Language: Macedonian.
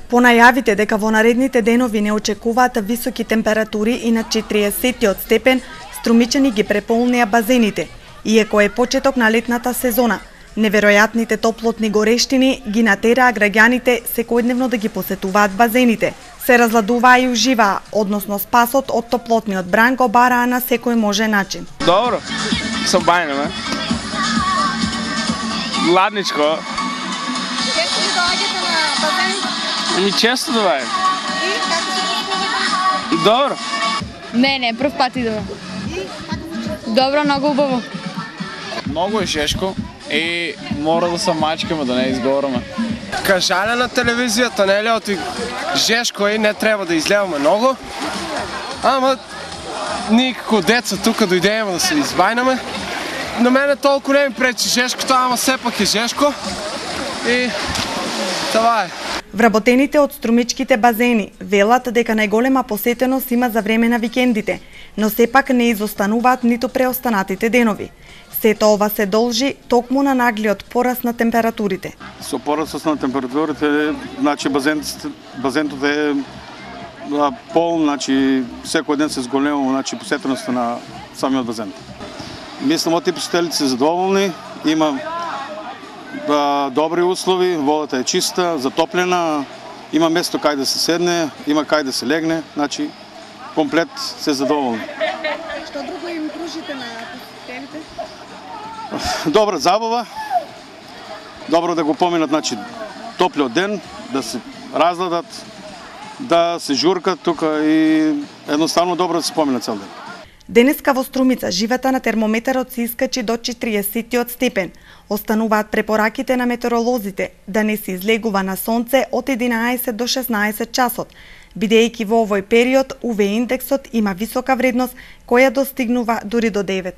По најавите дека во наредните денови не очекуваат високи температури и на 40 степен, Струмичани ги преполнија базените. Иако е почеток на летната сезона, неверојатните топлотни горештини ги натераа граѓаните секојдневно да ги посетуваат базените. Се разладуваа и уживаа, односно спасот од топлотниот бран го бараа на секој можен начин. Добро, со бајнеме. Ладничко. Често ли доаѓате на базен? И често доаѓам. И како се чувствувате? Добро. Не, прв пат идувам. Добро, многу убаво. Многу е жешко и мора да се мачкаме, да не изгораме. Кажале на телевизијата, нели, оти жешко и не треба да излеваме многу. Ама ние како деца тука дојдеме да се избајнаме. На мене толку не ми пречи жешкото, ама сепак е жешко. И това е. Вработените од струмичките базени велат дека најголема посетеност има за време на викендите, но сепак не изостануваат ниту преостанатите денови. Сето ова се должи токму на наглиот пораст на температурите. Со порастот на температурите, значи базентот е полн, значи секој ден се зголемува, значи посетеноста на самиот базен. Мислам, оти посетителите се задоволни, има добри услови, водата е чиста, затоплена, има место кај да се седне, има кај да се легне, значи комплет се задоволни. Што друго им кружите на посетителите? Добра забава, добро да го поминат, значи топлиот ден, да се разладат, да се журкат тука и едноставно добро да се поминат цел ден. Денеска во Струмица живата на термометарот се искачи до 40 степен. Остануваат препораките на метеоролозите да не се излегува на сонце од 11 до 16 часот, бидејќи во овој период УВ индексот има висока вредност која достигнува дури до 9.